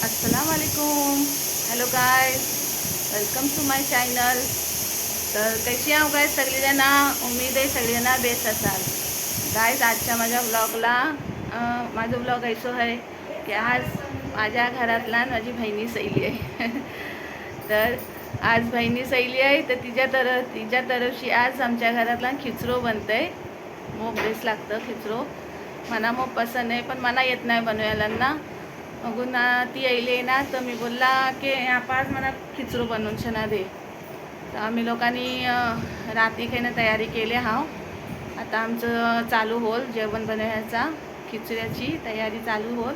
अस्सलाम वालेकुम. Hello guys, welcome to my channel. तर कशी आहो गाइस सगळीजण. उम्मीद आहे सगळीजण बेस्ट असाल. गाइस आजच्या माझ्या ब्लॉगला माझं ब्लॉग ऐसो आहे की आज माझ्या घरातला माझी बहिणी सैली आहे. तर आज बहिणी सैली आहे तर तिच्या तरफशी आज आमच्या घरातला खिचरो बनतंय. मग बेस लागतं खिचरो. मला मग पसंत आहे पण मला येत नाही बनवायला ना. मगून ती येईल ना तर मी बोलला की आज मला खिचरो बनवून शना दे. तर आम्ही लोकांनी रात्री खायनं तयारी केली हाव. आता आमचं चालू होल जेवण बनवायचा, खिचड्याची तयारी चालू होल.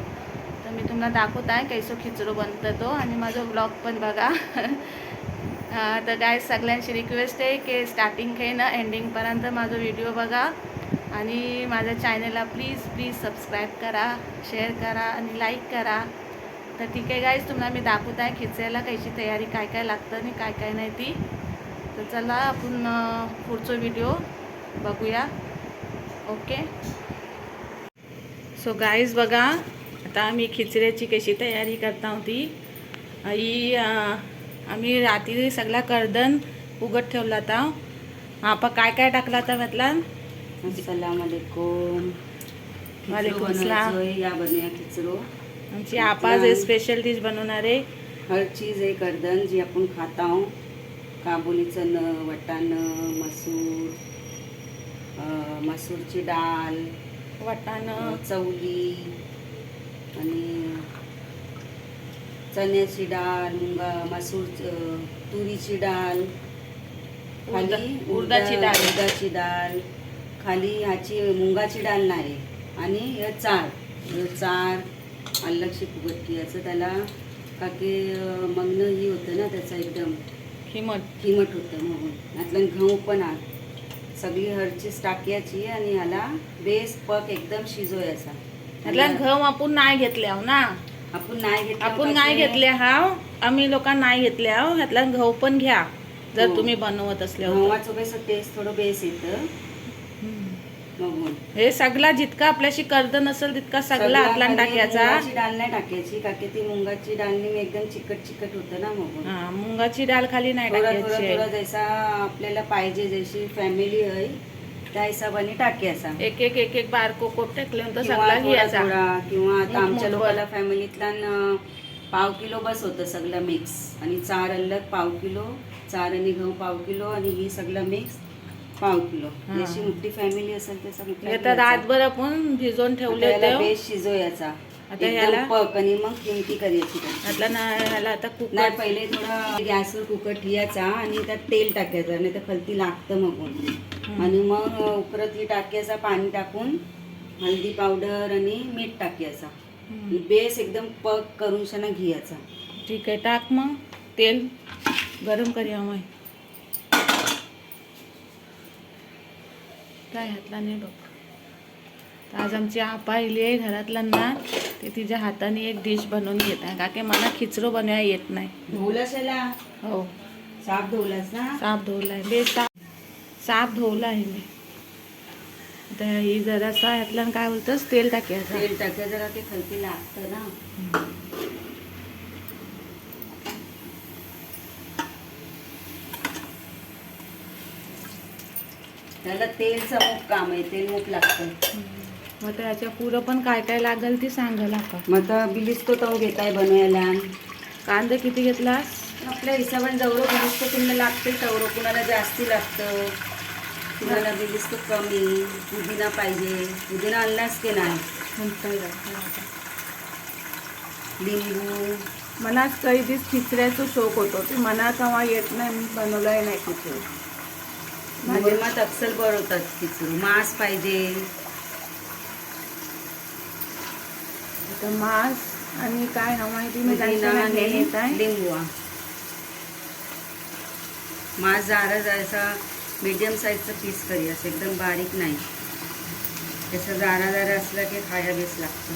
तर मी तुम्हाला दाखवत आहे कैसो खिचरो बनतं तो आणि माझा ब्लॉग पण बघा. तर गाइस सगळ्यांची रिक्वेस्ट आहे की स्टार्टिंग खायनं एंडिंगपर्यंत माझा व्हिडिओ बघा आणि माझ्या चॅनलला प्लीज सबस्क्राईब करा, शेअर करा आणि लाईक करा. तर ठीक आहे गाईज, तुम्हाला मी दाखवत आहे खिचड्याला कशी तयारी काय काय लागतं आणि काय काय नाही ती. तर चला आपण पुढचा व्हिडिओ बघूया. ओके. सो गाईज बघा आता आम्ही खिचड्याची कशी तयारी करता होती. आम्ही रात्री सगळा कर्दन उगत ठेवला होता. आपण काय काय टाकला होता म्हटलं. अस्सलाम वालेकुम. वालेकुम सलाम. या बनूया खिचरो. आमची आपाज स्पेशल डिश बनवणार आहे. हर चीज आहे कर्दन जी आपण खाता आहो. काबुली चणं, वटाणं, मसूरची डाळ, वाटाणं, चवली आणि चण्याची डाळ, तुरीची डाळ, खाली उडदाची डाळ, खाली ह्याची मुंगाची डाळ नाही आणि हे चार अलगशी फुगटकी याचं त्याला काके मग्न ही होतं ना त्याचं एकदम खिमट होतं. मग यातलं गहू पण आत सगळी हरचीच टाक्याची आणि ह्याला बेस पक एकदम शिजवायचा. यातला गहू आपण नाही घेतले आहो ना. आपण नाही घेतले हाव. आम्ही लोकांना नाही घेतले आहो. यातला गहू पण घ्या जर तुम्ही बनवत असल्यावर. गव्हाचं कसं टेस्ट थोडं बेस येतं. हे सगळा जितका आपल्याशी कर्दन नसेल तितका सगळा आतला टाकायचा. मुंगाची डाळ नाही टाकायची काकी ती मुंगाची डाळनी एकदम चिकट होतं ना. मग मुंगाची डाळ खाली नाही टाकायची. थोडा जैसा आपल्याला पाहिजे जशी फॅमिली आहे त्या हिशोबाने टाकायचा. एक बारको कोट टाकले तर सगळा घ्यायचा. किंवा आता आमच्या लोकांना फॅमिलीतला पाव किलो बस होतं सगळं मिक्स. आणि चार अलग पाव किलो, चार आणि गहू पाव किलो आणि ही सगळं मिक्स पाव किलो. जशी मोठी फॅमिली असेल तसं रातभर आपण भिजवून ठेवले बेस शिजवायचा. आता ह्याला पक आणि मग किमती करायची. ह्याला आता कुकर पहिले थोडा गॅसवर कुकर ठेवायचा आणि त्यात तेल टाकायचं नाही तर खलती लागतं मग. आणि मग उपरत ही टाकायचा पाणी टाकून हळदी पावडर आणि मीठ टाकायचा. बेस एकदम पक करून शना घ्यायचा. ठीक आहे टाक. मग तेल गरम करूया. मग काय घातला नाही बघ. आज आमची आपा आली आहे घरातल्यांना ते तिच्या हाताने एक डिश बनवून घेत आहे. का की मला खिचरो बनवायला येत नाही. धुवलाशाला हो साफ धुवलास ना. साफ धुवला आहे. बेस साफ धुवला आहे मी. आता ही जरासा ह्यातला काय बोलतोस तेल टाकायचं. तेल टाकायचं जरा ते खलती लागतं ना. त्याला तेलचं मूग काम आहे. तेल मूग लागतं. मग त्याच्या पुरं पण काय काय लागेल ती सांगाल आपण. मग आता बिलिस्तो तो घेताय बनवायला. कांदा किती घेतलास. आपल्या हिशोबाने जवळ बिलिस्तो तुम्हाला लागते तेवढं. कुणाला जास्ती लागतं, कुणाला बिलिस्तो कमी. पुदिना पाहिजे. पुदिना आणलाच की नाही. लिंबू. मला काही दिवस खिचड्याचा शौक होतो. ते मना केव्हा येत नाही. मी बनवलंय नाही खिचडी. माझे मत अक्सर बनवतात खिचडी. मांस पाहिजे. आता मांस आणि काय माहिती मी लिंबू. मांस जारा मीडियम साईजचं पीस करी असं एकदम बारीक नाही. तसं जारा असलं की खाया बेस लागतं.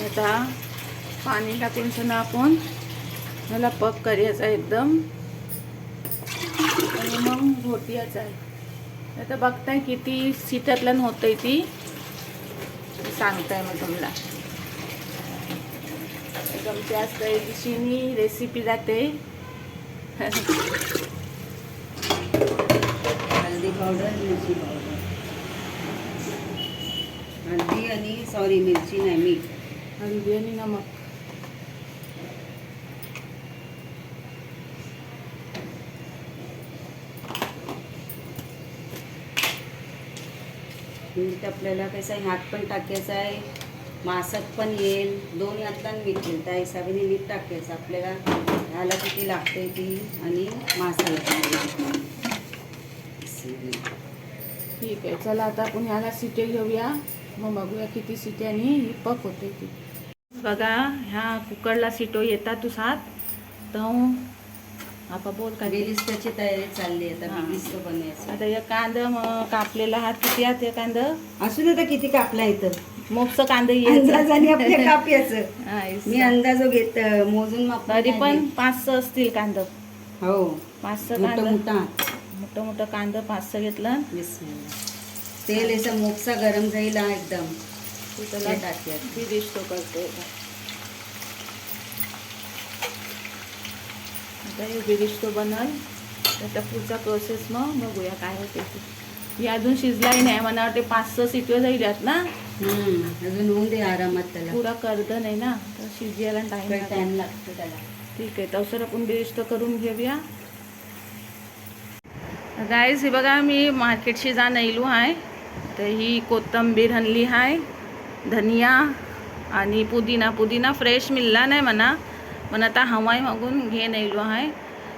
आता पाणी टाकून सुद्धा आपण मला पक करायचा एकदम आणि मग घोटायचा आहे. आता बघताय किती सीटातलं होतंय ती. सांगताय मग तुम्हाला एकदम जास्त दिशेनी रेसिपी जाते. हळदी पावडर, मिरची पावडर, हळदी आणि सॉरी मिरची नाही, मीठ. हळदी आणि नमक. मीठ आपल्याला कसं आहे, हात पण टाकायचा आहे, मासत पण येईल, दोन हातला मीठ येईल, त्या हिशोबाने मीठ टाकायचं आपल्याला. ह्याला किती लागते ती आणि मासाला पण. ठीक आहे, चला आता आपण ह्याला सिटे घेऊया, मग बघूया किती सिट्यानी ही पक होते ती. बघा ह्या कुकरला सिटो येतात तू सात तर आपण बोल का बिरिस्ताची तयारी चालली आता. हां. बिरिस्तो बनवायचं आता एक कांदा मग कापलेला हात किती हात हे कांदा असू दे. आता किती कापला इथं मोपचं कांदा अंदाजाने आपल्या काप्याचं. मी तरी अंदाजो घेत मोजून मापून पण 5-6 असतील कांदा. हो 5-6 मोठं कांदा, मोठा मोठं कांदा 5-6 घेतलं. तेल याचा मोपसा गरम जाईल हा एकदम. त्याला ते टाकूयात. बिरिस्तो करतोय आता हे बिरिस्तो बनल. त्याचा पुढचा प्रोसेस मग बघूया काय होते ते. ही अजून शिजलाही नाही, मला वाटते 5-6 सिटी जाईल्यात ना. अजून होऊन दे आरामात त्याला. पुरा कर्द नाही ना, तर शिजायला टाइम लागतो त्याला. ठीक आहे, तवसर आपण बिरिस्तो करून घेऊया. गाईज हे बघा मी मार्केटशी जाणं येलो आहे. तर ही कोथिंबीर आणली आहे, धनिया आणि पुदिना फ्रेश मिळला नाही म्हणा, पण आता हवाई मागून घेऊन येलो आहे.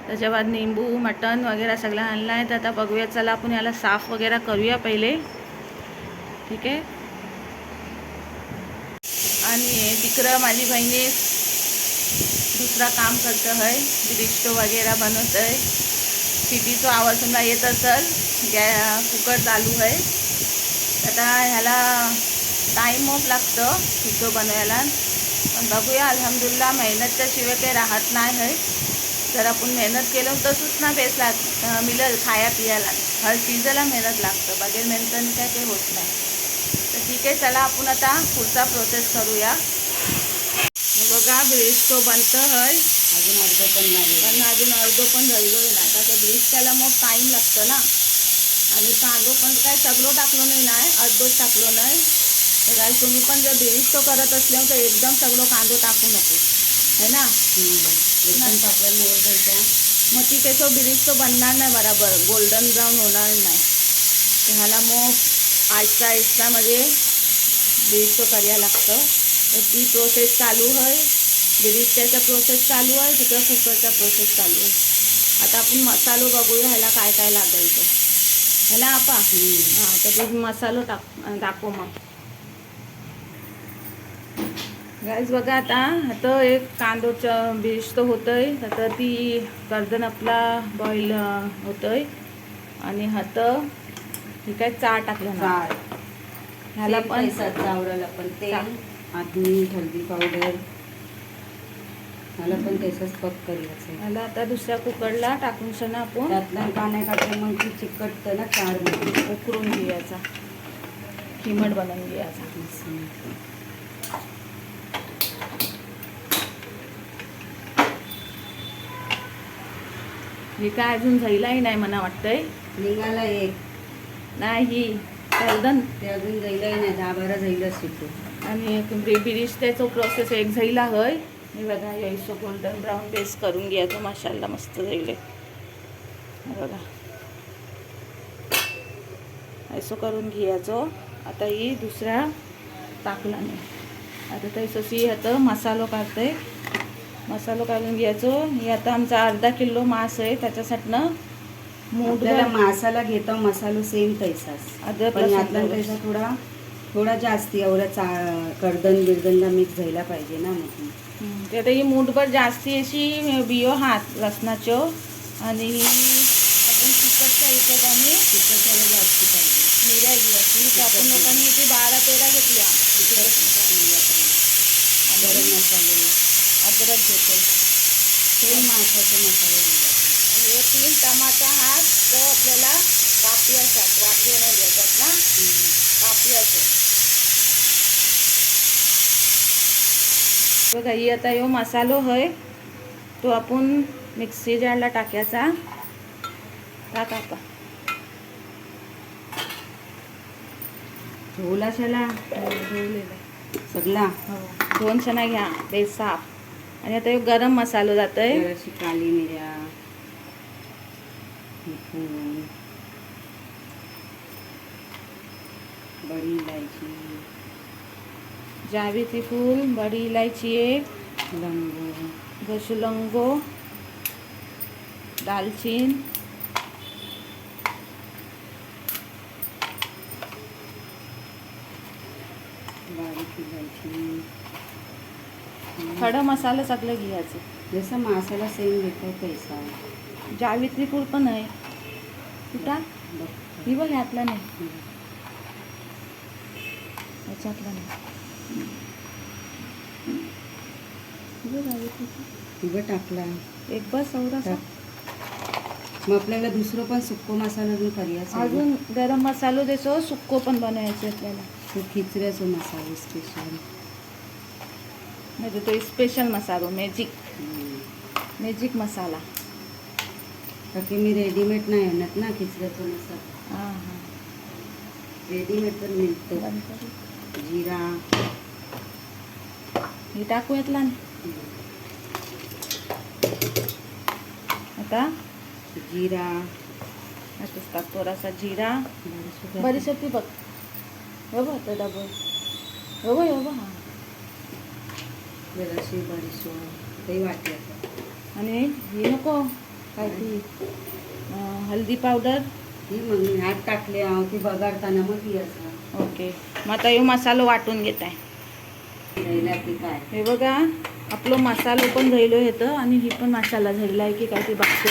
त्याच्या बाद निंबू मटण वगैरे सगळं आणलं आहे. तर आता बघूया, चला आपण याला साफ वगैरे करूया पहिले. ठीक आहे. आणि तिकडं माझी बहिणी दुसरा काम करतं आहे, बिरिस्तो वगैरे बनवत आहे. सिटीचा आवाज समजा येत असेल, कुकर चालू आहे. आता ह्याला टाईम ऑफ लागतं सिटो बनवायला, पण बघूया. अल्हम्दुलिल्लाह मेहनतच्या शिवाय काही राहत नाही आहे. जर आपण मेहनत केलं तसंच ना बेस मिळेल खाया पियाला. हर चीजाला मेहनत लागतं, बगैर मेहनतीने काय काही होत नाही. तर ठीक आहे, चला आपण आता पुढचा प्रोसेस करूया. बघा बिरिस्तो बनतं आहे, अजून अर्ध पण नाही, पण अजून अर्धो पण झालो नाही. का ते बिरिस्त्याला मग टाईम लागतं ना. आणि कांदो पण काय सगळं टाकलो नाही, अर्धोच टाकलो नाही. तर काय तुम्ही पण जर बिरिस्तो करत असल्यावर तर एकदम सगळं कांदो टाकू नको है ना. एकदम टाकल्याने ओरडायचा. मग ती कसं बिरिस्तो बनणार नाही बरोबर, गोल्डन ब्राऊन होणार नाही. तर ह्याला मग आहिस्ता म्हणजे बिरिस्तो करायला लागतं. तर ती प्रोसेस चालू आहे, बिरिस्त्याचा प्रोसेस चालू आहे, तिकडं कुकरचा प्रोसेस चालू आहे. आता आपण मसालो बघूया ह्याला काय काय लागेल तो है ना आपा. हां, तर मी मसालो टाकू मग. गाईज बघा आता एक कांदोचं बिरिस्तो होतं आहे. आता ती कर्दन आपला बॉईल होतं आहे. आणि ठीक आहे, चाळ टाकलं ना ह्याला पण. चावराला पण तेल, आधी हळदी पावडर, ह्याला पण त्याचाच पक करायचं. ह्याला आता दुसऱ्या कुकरला टाकून सणा आपण त्यातला पाण्या टाकून मग ती चिकटतं ना चारमध्ये. उकरून घ्यायचा, खिमट बनवून घ्यायचा. हे काय अजून जाईलाही नाही मला वाटतंय. निघाला एक नाही कर्दन ते अजून जाईलाही नाही, 10-12 जाईला शिकतो. आणि बिरिस्त्याचा प्रोसेस एक झाला होय. हे बघा यायचं गोल्डन ब्राऊन बेस करून घ्यायचं. माशाल्ला मस्त जाईल बघा, ऐसं करून घ्यायचो. आता ही दुसऱ्या टाकला नाही. आता तसंही आता मसालो काढते, मसालो काढून घ्यायचो. हे आता आमचा अर्धा किलो मास आहे, त्याच्यासाठीनं मूठ मासाला घेतो मसालो सेम तैसाच, पण यातला त्याचा थोडा जास्त एवढा कर्दन बिर्दनला मिक्स झाला पाहिजे ना. मग ते आता ही मूठभर जास्ती अशी बियो हात लसणाचो. आणि ही आपण तिखटच्या हिशोबाने तिखटाला जास्ती पाहिजे. मिऱ्या घ्यायची. तर आपण लोकांनी किती 12-13 घेतल्या. गरम मसाले, अद्रक घेतो, सेम माशाचे मसाले घ्यायचे. आणि हे 3 टमाटा हात तर आपल्याला कापी असतात, वाटी नाही घ्यायच्यात ना, कापी असं बघा ही आता यो मसालो है तो आपण मिक्सी जारला टाकायचा. टाका आता धुवला शाला सगळा दोन शना घ्या बेस साफ. आणि आता यो गरम मसालो जातोय. जराशी काली मिऱ्या, बडी इलायची, जावित्री फूल, बड़ी इलायची एक, लवंग, घसुलंगो, दालचीन, बारीक इलायची, खडं मसाला सगळं घ्यायचं. जसं मसाला सेम घेतो पैसा. जावित्री फूल पण आहे कुठं बघ. ही बघ ह्यातला नाही ह्याच्यातला नाही. ही बघ जावित्री फूल. उभं टाकला एक बस एवढासा. मग आपल्याला दुसरं पण सुक्को मसाला अजून करायचं. अजून गरम मसालो देसो सुक्को पण बनवायचं आपल्याला. तो खिचऱ्याचा मसाला स्पेशल. म्हणजे तो स्पेशल मसालो मॅजिक मसाला. बाकी मी रेडीमेड नाही आणत ना खिचऱ्याचा मसाला. हां हां रेडीमेड पण मिळतो. जिरा हे टाकूयातला आता. जिरा आताच टाक थोडासा जिरा. बडीशेप ती बघ हो बघ आता डबल हो बघ हो बघ. हां जराशी बडीशेप काही वाटलं. आणि ही नको काय ती हल्दी पावडर. ही मग मी हात टाकले ती बघाडताना मग ती असं. ओके मग आता हे मसालो वाटून घेत आहे. द्यायला की काय हे बघा आपलो मसालो पण झालो येतं आणि ही पण मसाला झालेला आहे की काय ते बघतो.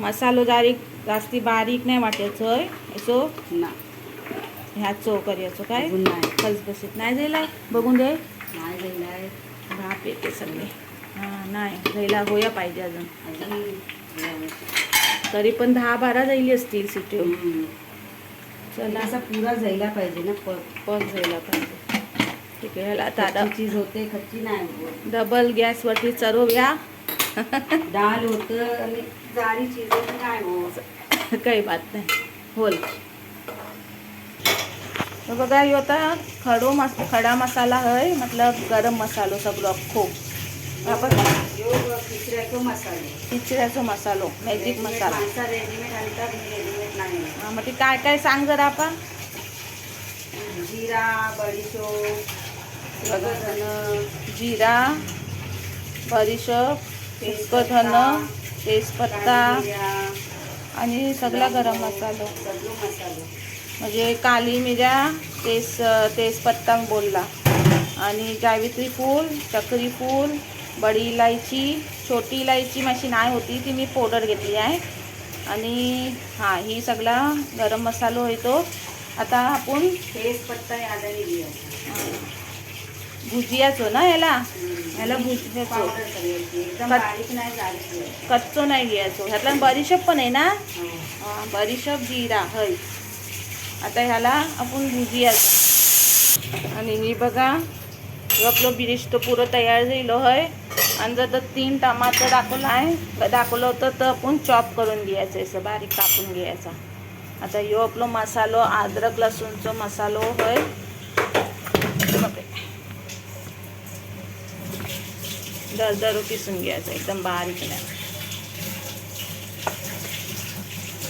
मसालो जास्ती बारीक नाही वाटायचं आहे असो ना. ह्याचो करायचो काय अजून नाही खसबसीत नाही जायला बघून दे. नाही द्यायला आहे. भाप येते सगळे. हां नाही जायला होया पाहिजे अजून. अजून तरी पण 10-12 जायली असतील सिटी. चला असा पुरा जायला पाहिजे ना. पग जायला पाहिजे. ठीक आहे ह्याला आता कच्ची चीज होते कच्ची नाही होत. डबल गॅसवरती चरवूया. डाळ होतं आणि जाडी चीज होती नाही होत. काही बात नाही होल. तर बघा ह्यो आता खडा मसाला है मतलब गरम मसालो सगळं अख्खो. आपण खिचऱ्याचा मसाला. खिचऱ्याचो मसालो मॅजिक मसाला. माणसा रेडीमेड आणतात मी रेडीमेड नाही. हां मग ते काय काय सांग जरा आपण. जिरा, बडीशेप, धन, जिरा, बडीशेप, सुक्कधन, तेजपत्ता आणि सगळा गरम मसालो. सगळं मसाला म्हणजे काली मिऱ्या तेजपत्ता बोलला आणि जावित्री फूल, चक्री फूल, बडी इलायची, छोटी इलायची माझी नाही होती ती मी पावडर घेतली आहे. आणि हां ही सगळा गरम मसालो येतो. आता आपण तेजपत्ता यादाने घ्यायचा. भुजियाचो ना ह्याला भुजियाचो पावडर करायची एकदम बारीक नाही जायची. कच्चो नाही घ्यायचो. ह्यातला बडीशेप पण आहे ना. हां बडीशेप जिरा हय. आता ह्याला आपण भुजियाचा. आणि ही बघा आपलं बिरिष्ट पुरं तयार झालं आहे. आणि जर 3 टमाटर दाखवलं होतं तर आपण चॉप करून घ्यायचं असं बारीक कापून घ्यायचा. आता ह्यो आपलो मसालो अद्रक लसूणचो मसालो होय. दरदरो पिसून घ्यायचा एकदम बारीक नाही.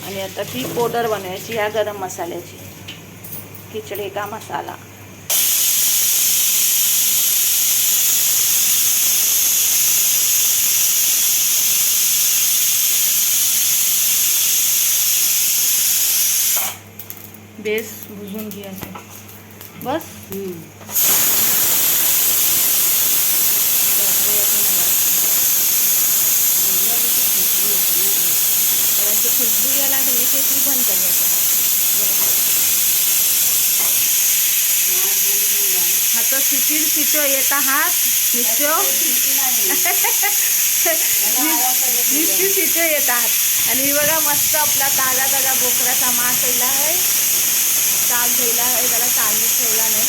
आणि आता ती पावडर बनवायची ह्या गरम मसाल्याची. खिचडी का मसाला. बेस भुजून घ्यायचं बस. खुशबू यायला लागली की ती बंद करायचं. हात सिटो येता हात निश्चो निश्चित सिटो येतात. आणि बघा मस्त आपला ताजा बोकडाचा मांस ठेवला आहे. चाल ठेवला आहे त्याला चालणीच ठेवला नाही.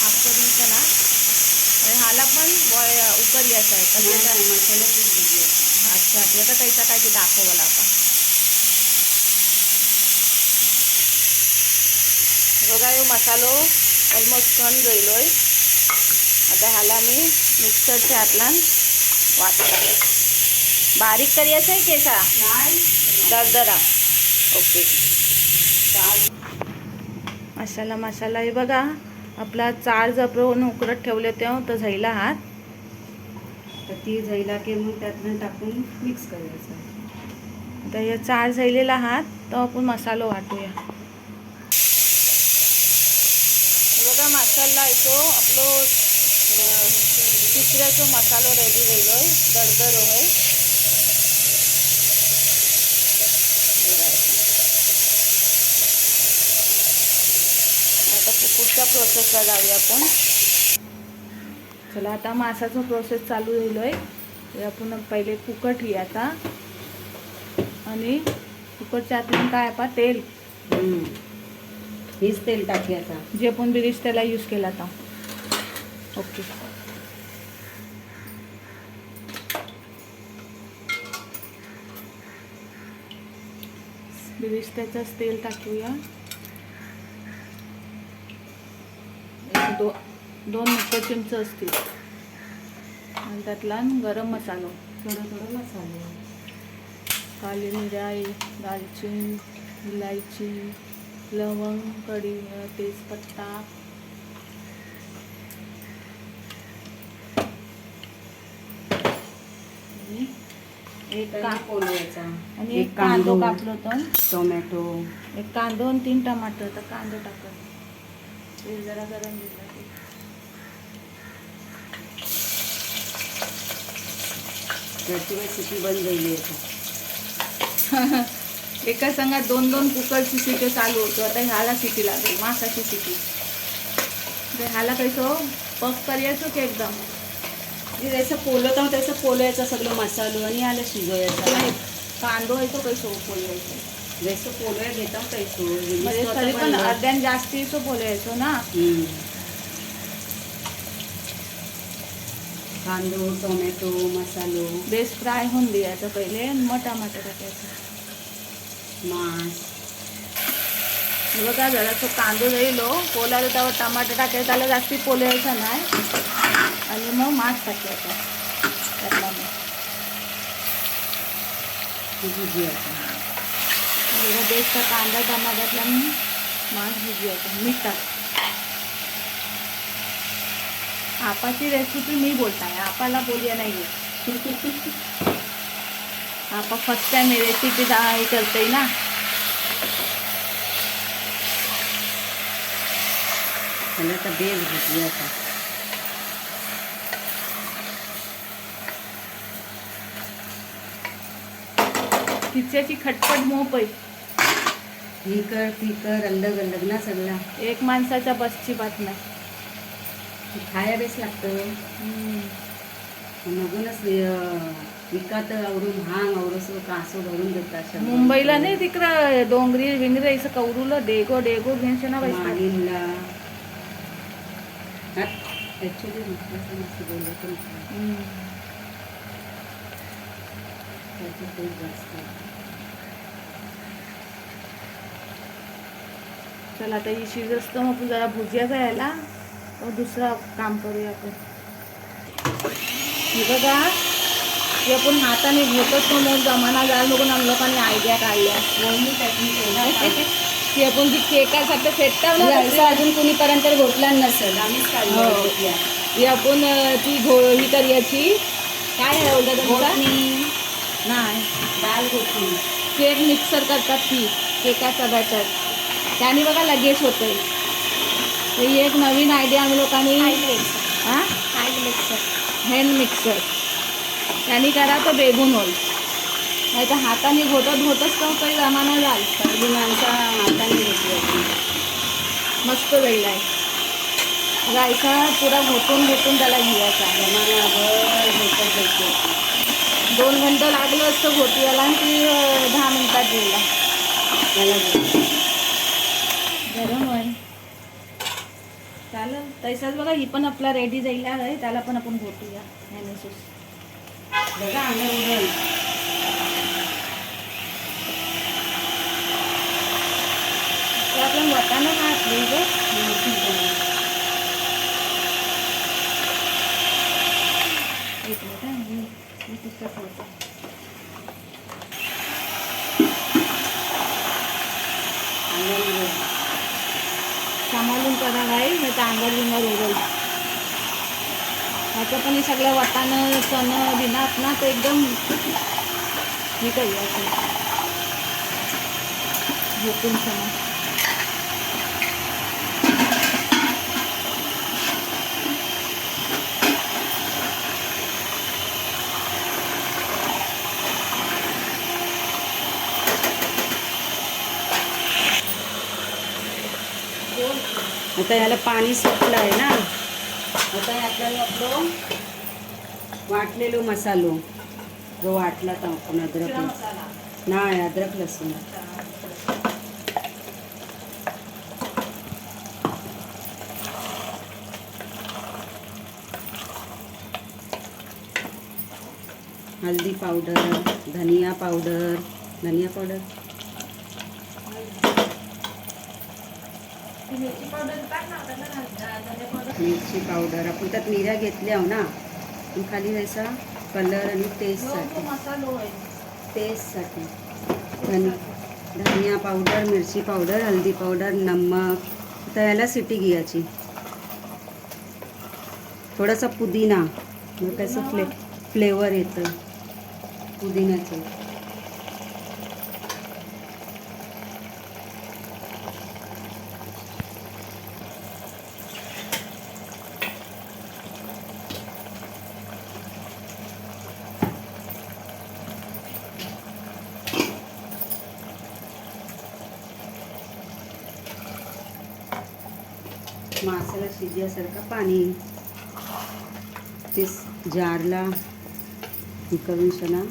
हाफ करून ना हाला पण उकर यायचं आहे का? मसाल्याचीच भजी आहे. अच्छा ते आता कैसा काय ते दाखवलं आता. बघा हे मसालो ऑलमोस्ट छान गेलोय. आता ह्याला मी मिक्सरच्या हातला वाटते. बारीक करायचं आहे केसा नाही दरदरा. ओके मसाला हे बघा आपला चार जपरून उकडत ठेवले तेव्हा तर झाईला हात तर ती जायला की मग त्यातनं टाकून मिक्स करायचं. आता हे चार झालेला हात तर आपण मसालो वाटूया. बघा मसाला येतो आपलो तिसऱ्याचो मसालो रेडी झालोय दरदर होय. आता पुढच्या प्रोसेसला जाऊया आपण. चला आता मासाचा प्रोसेस चालू झालोय. ते आपण पहिले कुकर ठेवूया आता आणि कुकरच्या आतून काय आपण तेल हेच तेल टाकायचा जे आपण बिरिश त्याला यूज केला आता. ओके बिरिस्त्याचंच तेल टाकूया. दोन मोठे चिमच असतील आणि त्यातला गरम मसालो थोडं मसाले काली मिराई दालचिनी इलायची लवंग कढी तेजपत्ता एक पोलवायचा आणि एक कांदो कापलो तर टोमॅटो एक कांदो आणि 3 टमाटर. तर कांदो टाकत तेल जरा गरम दिलं त्याची रेसिपी बंद झाली आता. एका संघात 2-2 कुकरची शिटी चालू होतो. आता ह्याला शिटी लागेल मासाची शिटी. ह्याला कसं पफ करायचं की एकदम जसं पोलवतं तसं पोलवायचं सगळं मसालो आणि आलं शिजवायचं. कांदो आहे तो कसं पोलवायचं जसं पोलवाय घेता पैसो म्हणजे तरी पण अर्ध्यान जास्तीच पोलवायचो ना. कांदो टोमॅटो मसालो बेस फ्राय होऊन द्यायचं पहिले आणि मग टमाटर टाकायचं. मांस हे बघा जरा तो कांदो जाईलो पोलाला त्यावर टमाटर टाकायचं त्याला जास्ती पोलवायचं नाही आणि मग मांस टाकायचा त्यातला. मग भुजी आता बघा बेसचा कांदा टमाट्यातला मांस भुजियाचा मीठ टाक. आपाची रेसिपी मी बोलताय आपाला बोलूया नाही. आपा फर्स्ट टाइम रेसिपी हे करते ना. त्याला तर बेस भुजी आता तिच्याची खटपट मोप आहे. ती कर अलग अलग ना सगळा एक माणसाच्या बसची बात नाही. खाया बेस लागतं. मगूनच विकत आवरून भांग आवरसं कासो भरून देतात. मुंबईला नाही तिकडं डोंगरी विंगरी असं कवरूला डेगो घ्यायचे ना बाई. मागीनला ॲक्च्युली मस्त बोललं पण त्याचं तेल जास्त. चला आता ही शिजत मग आपण जरा भुजिया जायला तर दुसरा काम करूया आपण. हे बघा की आपण हाताने घेतच मग जमाना जायला बघून आम लोकांनी आयडिया काढल्या की आपण जी केकासाठी फेटतात ना अजून कोणीपर्यंत घोटला नसेल आम्हीच काढली. ती आपण ती ही करायची काय आहे बोलतात तुमचा नाही डाळ घोटली केक मिक्सर करतात ती केकाचा बॅटर त्याने बघा लगेच होतंय. ही एक नवीन आयडिया आम्ही लोकांनी हँड मिक्सर त्याने करा तर बेगून होईल. नाही तर हाताने घोटच तर काही जमाना जाल. पहिली माणसं हाताने घोटली मस्त वेळ आहे. रायसा पुरा घोटून त्याला घ्यायचा. जमानाभर घोटत जायचं. 2 घंटे लागलं असतं घोटियाला आणि ती 10 मिनिटात गेला. त्याला गरम आहे. चाल चालेल तैसाच बघा ही पण आपला रेडी जाईल आहे, त्याला पण आपण घोटूया ह्याने बघा अंगार उडल. आपण वटाणं घातली ग. एक मिनिट मी तिथं ठेवतो. सांभाळून करा नाही तर अंगार बिंगार उडल. आता पण हे सगळं वाटाणं चणं बिनात ना तर एकदम हे करूया झोपून चणं. आता याला पाणी सुटलं आहे ना. आता आपल्याला आपलं वाटलेलो मसालो जो वाटला तर आपण अद्रक नाही अद्रक लसूण हल्दी पावडर धनिया पावडर मिरची पावडर आपण त्यात मिऱ्या घेतल्या हो ना पण खाली व्हायचा कलर आणि टेस्टसाठी धनिया पावडर मिरची पावडर हल्दी पावडर नमक. आता याला सिटी घ्यायची. थोडासा पुदिना मग कसं फ्लेवर येतं पुदिन्याचं. मासाला शिजल्यासारखं पाणी ते जारला हे करून सणा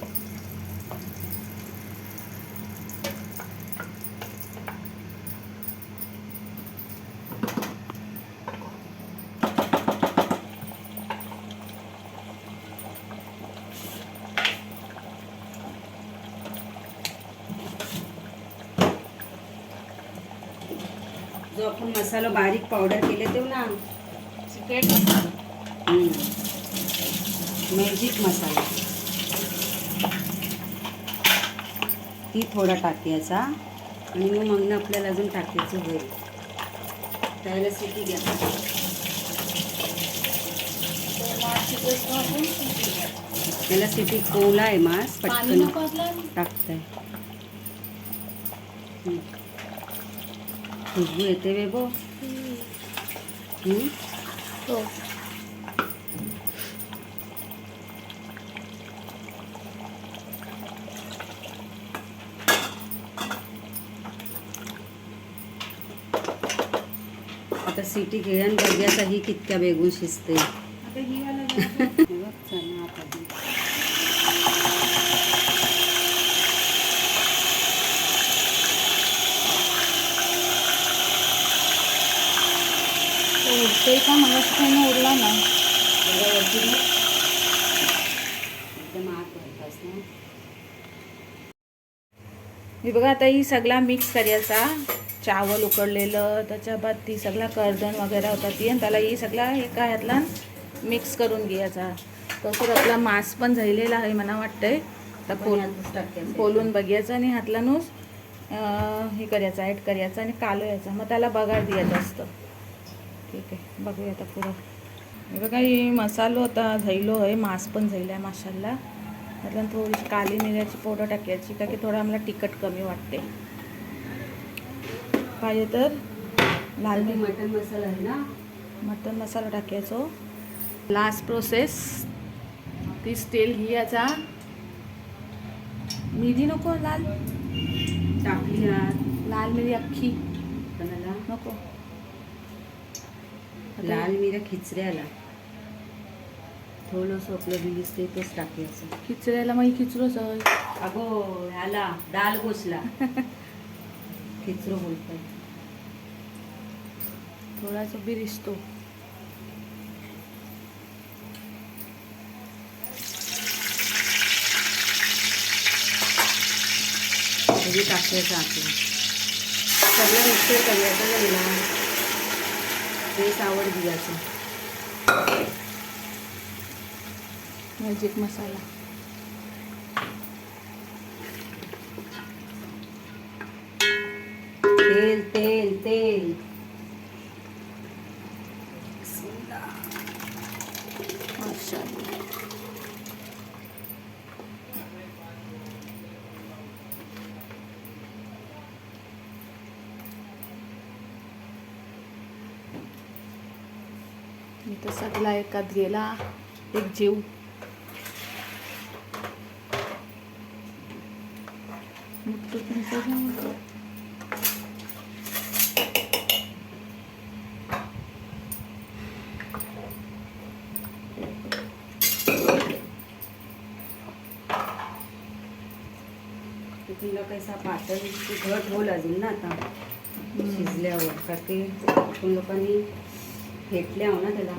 जो आपण मसाला बारीक पावडर केले तो ना सिक्रेट मसाला मॅजिक मसाला ती थोडा टाकायचा आणि मग ना आपल्याला अजून टाकायचं होईल. त्याला सिटी घ्या. त्याला सिटी कोवला आहे मास पटकन टाकताय. खुशबू येते बेबो. हो आता सिटी घेऊन बघायचा ही कितक्या बेगून शिजते. आता ही वाला बघ चना आता उडते का मला काही उरला ना एकदम आत भरतास ना. मी बघा आता ही सगळा मिक्स करायचा. चावल उकडलेलं त्याच्या बाद ती सगळा कर्दण वगैरे होता ती आणि त्याला ही सगळा एका ह्यातला मिक्स करून घ्यायचा. तसं आपला मांस पण झालेला आहे मला वाटतंय. तर खोलून बघायचं आणि हातलानूच हे करायचं ॲड करायचं आणि कालवायचं मग त्याला बघार द्यायचं असतं. ठीक आहे बघूया आता पुढं. हे बघा ही मसालो आता झायलो आहे मांस पण झालं आहे माशाला. त्यातला थोडीशी काली मिऱ्याची पावडर टाकायची का की थोडं आम्हाला तिखट कमी वाटते. पाहिजे तर लाल मटन मसाला आहे ना मटन मसाला टाकायचो. लास्ट प्रोसेस तीच तेल घ्यायचा. मिरी नको लाल टाकली लाल मिरी अख्खी कोणाला नको. लाल मिऱ्या खिचऱ्याला थोडंसं आपलं बिलीस ते तेच टाकायचं. खिचऱ्याला मग खिचरोच अगो ह्याला डाल गोसला खिचरो बोलतात. थोडासा बिरिस्तो भाजी टाकायचं आपलं सगळं मिक्सर करायचं झाला बेस आवड दियाचं मॅजिक मसाला तेल तेल तेल माशाल्लाह. मी तर सगळा एकात गेला एक जीव. तुला कैसा पातळ घट होईल अजून ना आता शिजल्यावर का ते आपण लोकांनी फेटले आहो ना त्याला.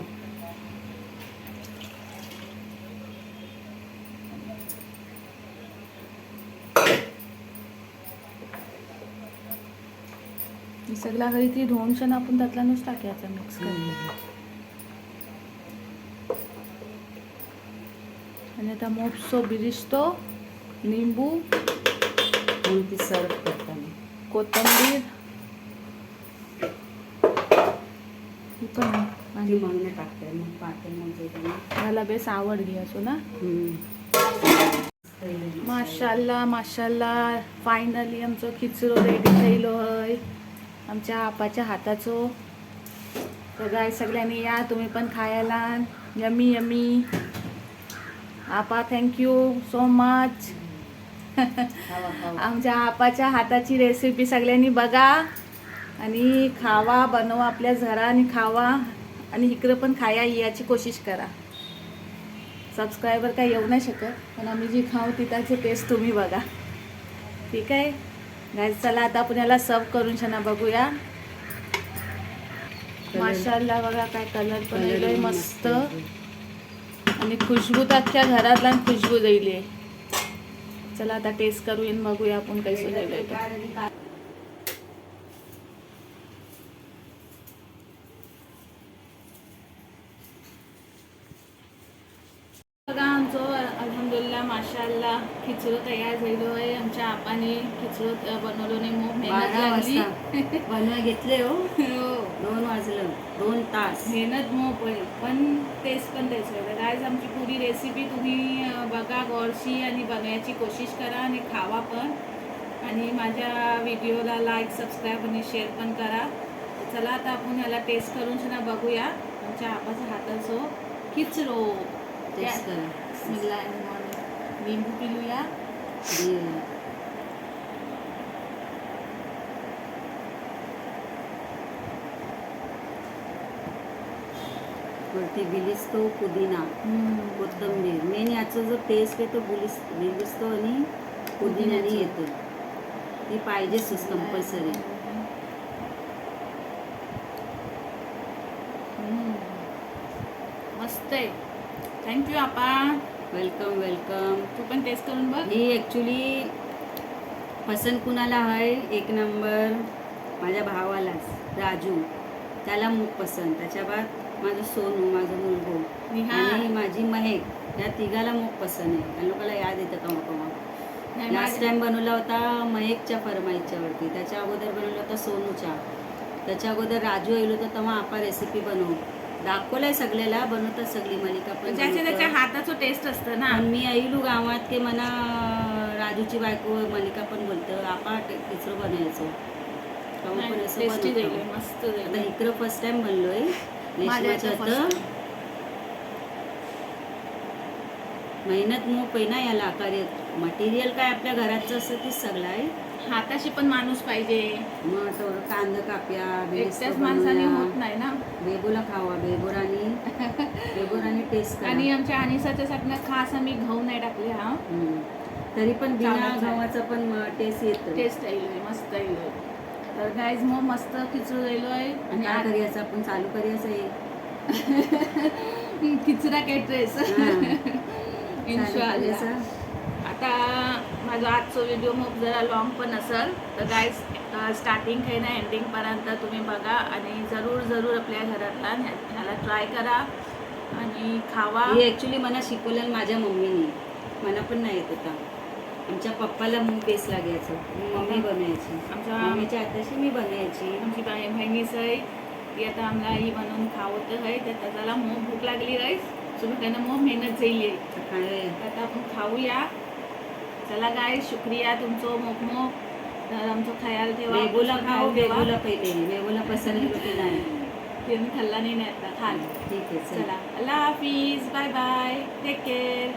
सगळा घरी ती धुवून क्षण आपण त्यातला नुस टाकायचा मिक्स करून. आणि आता मोपसो बिरिस्तो लिंबू म्हणून ती सर्व करताना कोथिंबीर ही पण आणि मग टाकते मग पातळ मग मला बेस आवड घे असो ना. माशाल्लाह माशाल्लाह फायनली आमचो खिचरो रेडी थयलो हय आमच्या आपाच्या हाताचो. तर गाय सगळ्यांनी या तुम्ही पण खायला. Yummy yummy. आपा थँक्यू सो मच. आमच्या आपाच्या हाताची रेसिपी सगळ्यांनी बघा आणि खावा बनवा आपल्या घराने खावा आणि इकडं पण खाया याची कोशिश करा. सबस्क्रायबर काय येऊ नाही शकत पण आम्ही जी खाऊ ती त्याची टेस्ट तुम्ही बघा. ठीक आहे गाईज चला आता आपण याला सर्व करून छान बघूया. माशाल्लाह बघा काय कलर पण येलोय मस्त आणि खुशबू तर अख्ख्या घरातला खुशबू जाईल. चला आता टेस्ट करून बघूया आपण कैसे जाईल. बघा आमचो अल्हम्दुलिल्लाह माशाल्लाह खिचडो तयार झालो आहे. आमच्या आपाने खिचडो बनवलो नाही मग मेहनत लागली बनवा घेतले हो 2 वाजलं 2 तास मेहनत मग पण टेस्ट पण द्यायचं. गाईज आमची पुरी रेसिपी तुम्ही बघा गौरशी आणि बनवायची कोशिश करा आणि खावा पण आणि माझ्या व्हिडिओला लाईक सबस्क्राईब आणि शेअर पण करा. चला आता आपण ह्याला टेस्ट करून सुद्धा बघूया आमच्या आपाच्या हाताचं खिचडो. टेस्ट करा. बिस्मिल्लाहिर्रहमानिर्रहीम. लिंबू पिलूया. वरती बिलिस्तो पुदिना कोथिंबीर मेन याचा जो टेस्ट आहे तो बिलिस्तो आणि पुदिन्याने येतो. ती पाहिजेच कंपल्सरी. मस्त आहे. थँक्यू आपा. Welcome welcome. तू पण टेस्ट करून बघ. ही ॲक्च्युली पसंत कुणाला आहे 1 नंबर माझ्या भावालाच राजू त्याला मूग पसंत. त्याच्या बाद माझं सोनू माझं मुलगो आणि माझी महक या तिघाला मूग पसंत आहे. त्या लोकांना याद येतं कमा कमा. लास्ट टाइम बनवला होता महकच्या फरमाईच्यावरती. त्याच्या अगोदर बनवला होता सोनूच्या. त्याच्या अगोदर राजू येलो होता तेव्हा आपा रेसिपी बनवू दाखवलाय सगळ्याला बनवतात सगळी मालिका पण त्याच्या हाताचं टेस्ट असतं ना. मी आईलू गावात के मना राजूची बायको मालिका पण बोलतं आपा खिचडं बनायचो टेस्टी जाईल मस्त जाईल. आता इकडं फर्स्ट टाइम बनलोय मेहनत मग पहिना याला कार्य मटेरियल काय आपल्या घराचं असतं तीच सगळं आहे. हाताशी पण माणूस पाहिजे. मग थोडं कांदा काप्या एकट्याच माणसाने होत नाही ना. बेबूला खावा बेबोरानी टेस्ट करा. आणि आमच्या अनिसाच्या साठी खास आम्ही गहू नाही टाकले हा तरी पण बिना गव्हाचा पण टेस्ट येतो. टेस्ट येईल मस्त येईल. तर गाईज मग मस्त खिचडं गेलोय आणि काय करायचं आपण चालू करायचं आहे खिचडा कॅटरेस इंशाअल्लाह. आता माझा आजचा व्हिडिओ मग जरा लॉंग पण असेल तर गाईज स्टार्टिंग काही ना एंडिंगपर्यंत तुम्ही बघा आणि जरूर आपल्या घरातला ह्याला ट्राय करा आणि खावा. हे ॲक्च्युली मला शिकवलं माझ्या मम्मीने, मला पण नाही येत होता. आमच्या पप्पाला मूग बेस लागायचं, मम्मी बनवायची. आमच्या मम्मीच्या हाताशी मी बनवायची. आमची बहिणीच आहे ती आता आम्हाला ही बनवून खावत आहे. तर त्याला मग भूक लागली गाईस, तुम्ही त्यांना मग मेहनत जाईल आता आपण खाऊया. चला गाईस, शुक्रिया तुमचं मोक तर आमचं खयाल ठेवा. बेगोला खाऊ, बेगोला पहिले बेगोला पसंत होती नाही, खाल्ला नाही आता खाल. ठीक आहे, चला अल्लाह हाफिज, बाय बाय, टेक केअर.